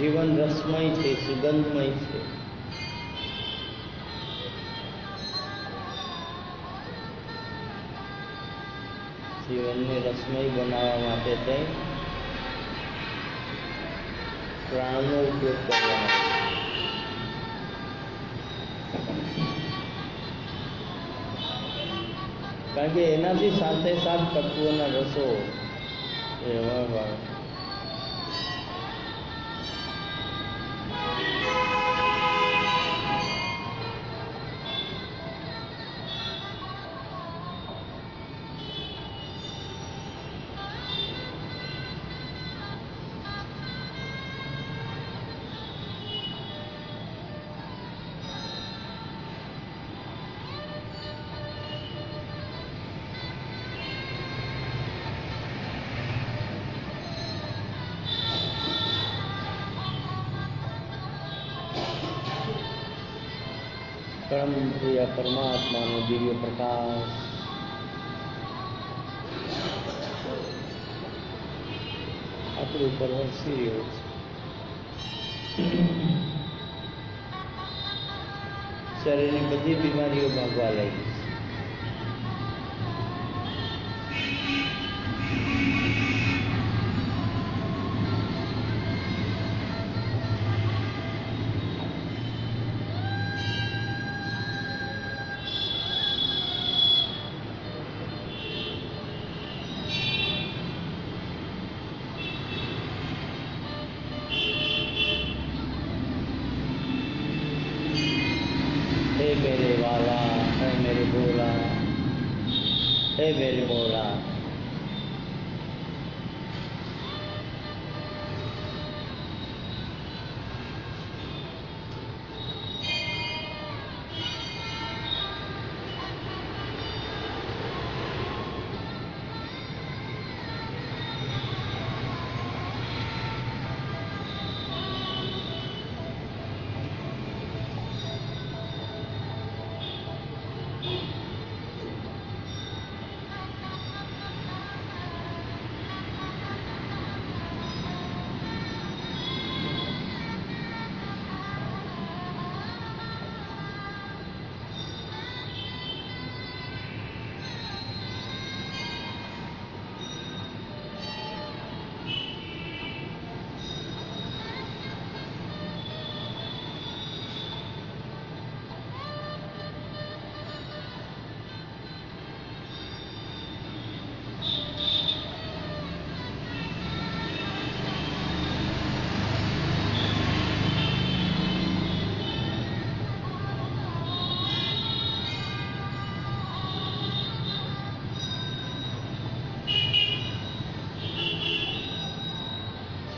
જીવન રસમય છે, સુગંધમય છે. જીવનને રસમય બનાવવા માટે થઈ પ્રાણનો ઉપયોગ કરવાનો. કારણ કે એનાથી સાથે સાથ તત્વોના રસો રહેવા. પરમ પ્રિય પરમાત્માનો દિવ્ય પ્રકાશ આપણી ઉપર વરસી રહ્યો છે. શરીરની બધી બીમારીઓ ભાગવા લાગી છે. हे मेरे वाला, हे मेरे भोला, हे मेरे मौला.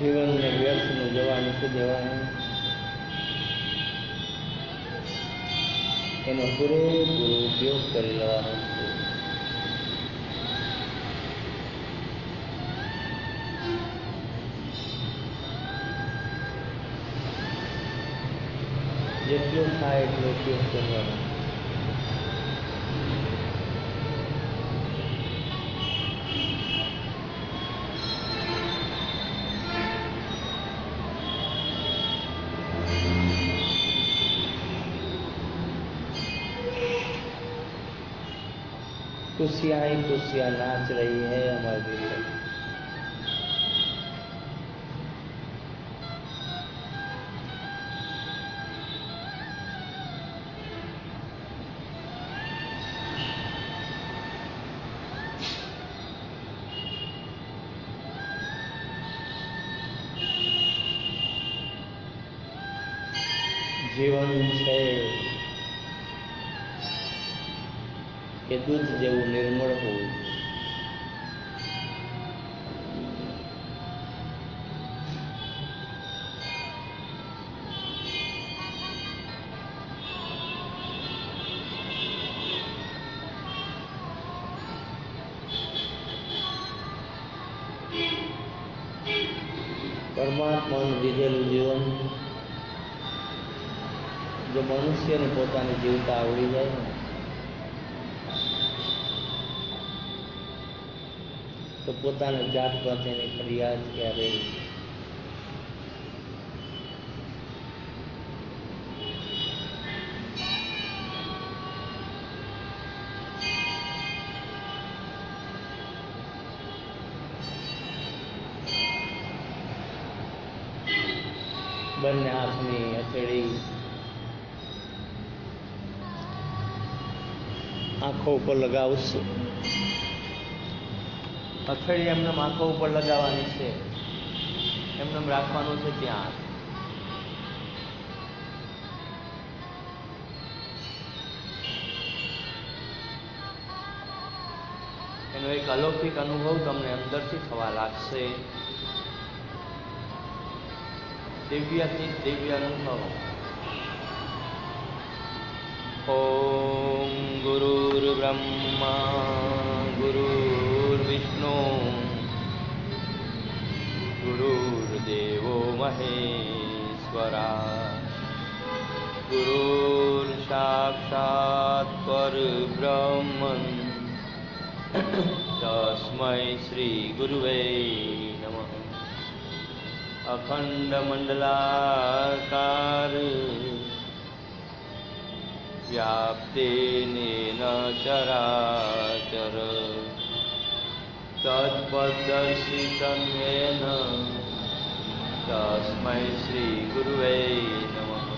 જીવનને વ્યર્થનું જવા નથી દેવાનું. એનો પૂરેપૂરો ઉપયોગ કરી લેવાનો છે. જેટલો થાય એટલો ઉપયોગ કરવાનો. खुशियाँ ही खुशियाँ नाच रही है हमारे दिल में. जीवन છે કે દૂધ જેવું નિર્મળ હોવું. પરમાત્માનું દીધેલું જીવન જો મનુષ્યને પોતાની જીવતા આવડી જાય ને તો પોતાના જાત પાસેની ફરિયાદ ક્યારેય બંને હાથની હથેળી આંખો ઉપર લગાવશું. હથેળી એમને આંખો ઉપર લગાવવાની છે, એમને રાખવાનું છે ત્યાં. એનો એક અલૌકિક અનુભવ તમને અંદરથી થવા લાગશે. દિવ્યથી દિવ્ય અનુભવ. ઓમ ગુરુર્બ્રહ્મા ગુરુર્વિષ્ણુ ગુરુર્દેવો મહેશ્વરા ગુરુર સાક્ષાત પરબ્રહ્મ તસ્મૈ શ્રી ગુરુવે નમઃ. અખંડ મંડલાકાર વ્યાપ્તેન ચરાચર તત્પદર્શિતં યેન તસ્મૈ શ્રી ગુરુવે નમઃ.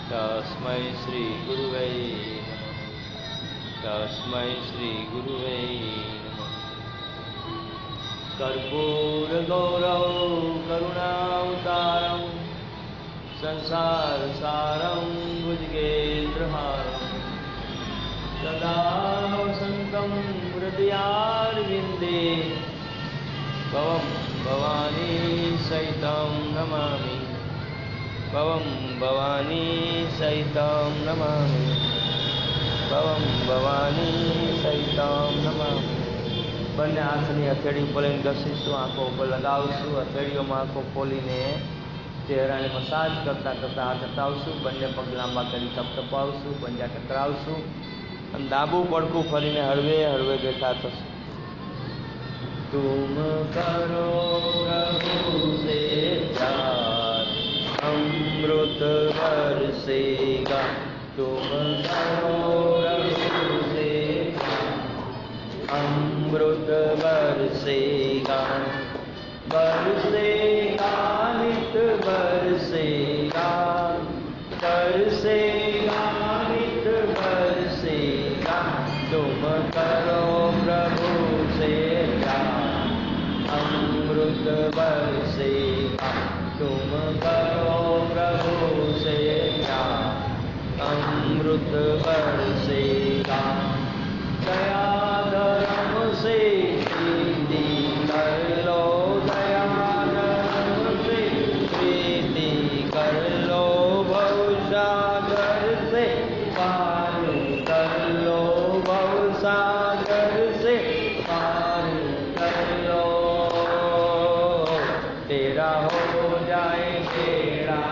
તસ્મૈ શ્રી ગુરુવે નમઃ. તસ્મૈ શ્રી ગુરુવે નમઃ. કર્પૂર ગૌરવ કરુણાવતારં સંસાર સારં ભુજગેન્દ્રહારં સદા વસન્तं હૃદયારવિંદે ભવં ભવાની સહિतं નમામિ. ભવં ભવાની સહિतं નમામિ. ભવં ભવાની સહિतं નમામિ. બંને હાથની હથેળી ઉપર લઈને ઘસીશું, આંખો ઉપર લગાવશું. હથેળીઓમાં આંખો ખોલીને ચહેરાને મસાજ કરતાં કરતાં હાથ હટાવશું. બંને પગ લાંબા કરી તપતપાવશું, પંજા ટકરાવશું અને ડાબું પડખું ફરીને હળવે હળવે બેઠા થશું. તુમ કરો પ્રભુ સે પ્યાર અમૃત બરસેગા. તુમ કરો પ્રભુ સે अमृत बरसेगा. बरसेगा नित बरसेगा. बरसेगा नित बरसेगा. तुम करो प्रभु से प्यार अमृत बरसेगा. तुम करो प्रभु से प्यार अमृत बरसेगा. दया धर्म से प्रीति कर लो. दया धर्म से प्रीति कर लो. भवसागर से पार कर लो. भवसागर से पार कर लो. तेरा हो जाए बेड़ा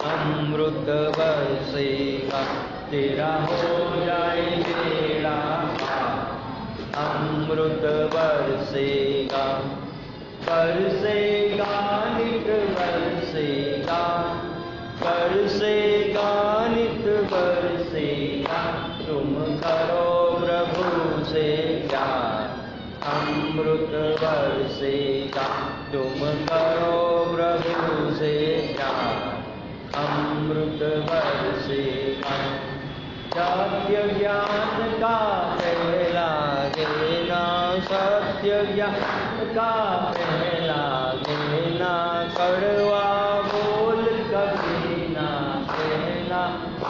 अमृत बरसेगा. तेरा हो जाए बेड़ा अमृत बरसेगा. बरसेगा नित बरसेगा. बरसेगा नित बरसेगा. तुम करो प्रभु से प्यार अमृत बरसेगा. तुम करो प्रभु से प्यार अमृत बरसेगा. सत्य ज्ञान का पहला देना. सत्य ज्ञान का पहला देना. कड़वा बोल कभी ना कहना.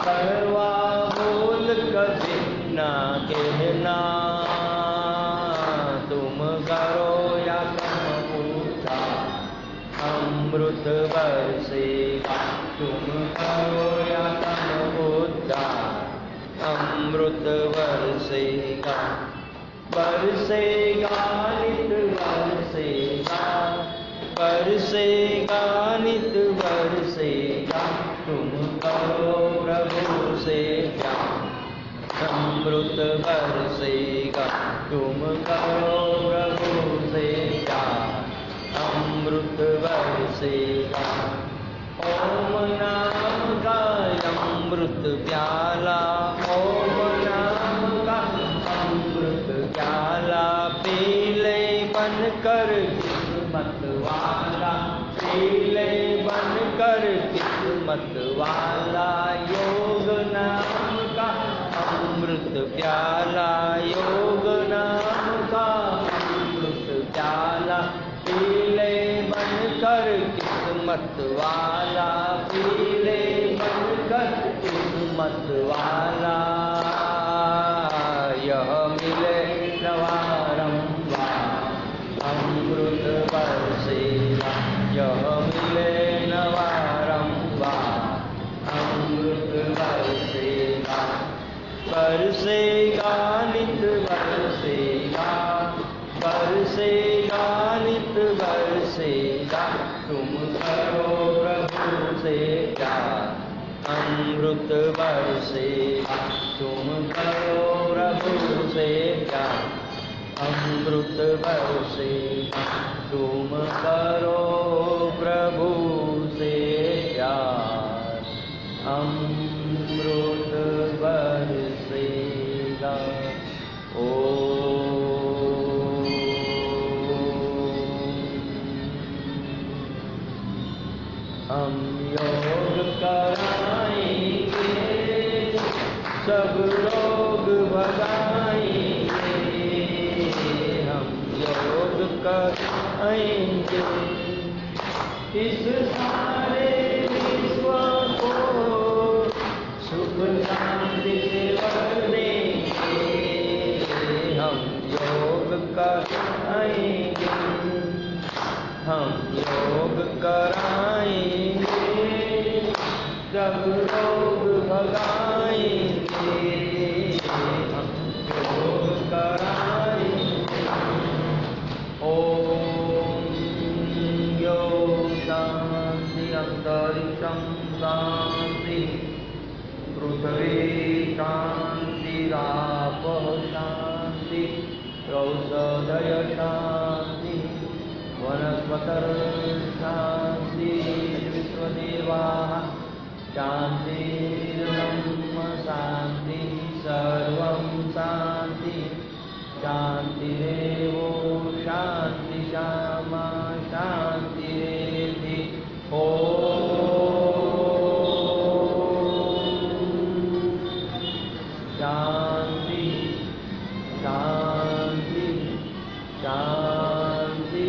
कड़वा बोल कभी ना कहना. तुम करो या तुम पूछा अमृत बरसेगा. तुम करो या तुम पूछा अमृत बरसेगा. बरसेगा नित बरसेगा. बरसेगा नित बरसेगा. तुम करो प्रभु से प्यार अमृत बरसेगा. तुम करो प्रभु से प्यार अमृत बरसेगा. ओम नाम का अमृत प्याला. ओम नाम का अमृत प्याला. पी ले बन कर किस्मत वाला. पी ले वाला योग नाम का अमृत प्याला, योग नाम का अमृत प्याला, पीले बनकर किस्मत वाला, पीले बनकर किस्मत वाला, यह मिले नवारंबार अमृत बरसेगा, यह मिले नवारंबार अमृत बरसेगा, बरसेगा नित बरसेगा, बरसेगा नित बरसेगा, तुम करो प्रभु से प्यार अमृत बरसेगा, तुम करो प्रभु से प्यार अमृत बरसेगा, तुम करो प्रभु से प्यार अमृत बरसेगा। हम योग कराएंगे, सब रोग भगाएंगे, हम योग कराएंगे, इस सारे विश्व को सुख शांति से भर देंगे, हम योग कराएंगे, हम योग कराएंगे, सब रोग भगाएंगे, हम योग कराएंगे। ओम योग शांति अंतरिक्षं शांति, पृथ्वी शांति, रापः शांति, औषधय शांति, वनस्पतर शांति, विश्वदेवाः शांतिर्ब्रह्म शांति, सर्वं शांति, शांतिरेवो शांति, श्यामा शांतिरेधि। शांति शांति शांति।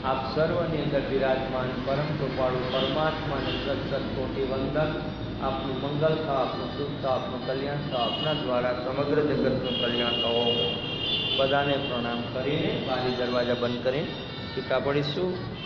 आप सर्वની અંદર વિરાજમાન પરમ કૃપાળુ પરમાત્માને સત કોટી વંદન। આપનું મંગલ થાવ, આપનું શુભ થાવ, આપનું કલ્યાણ થાવ, આપના દ્વારા સમગ્ર જગતનું કલ્યાણ થવો। બધાને પ્રણામ કરીને બારી દરવાજા બંધ કરીને છૂટા પડીશું।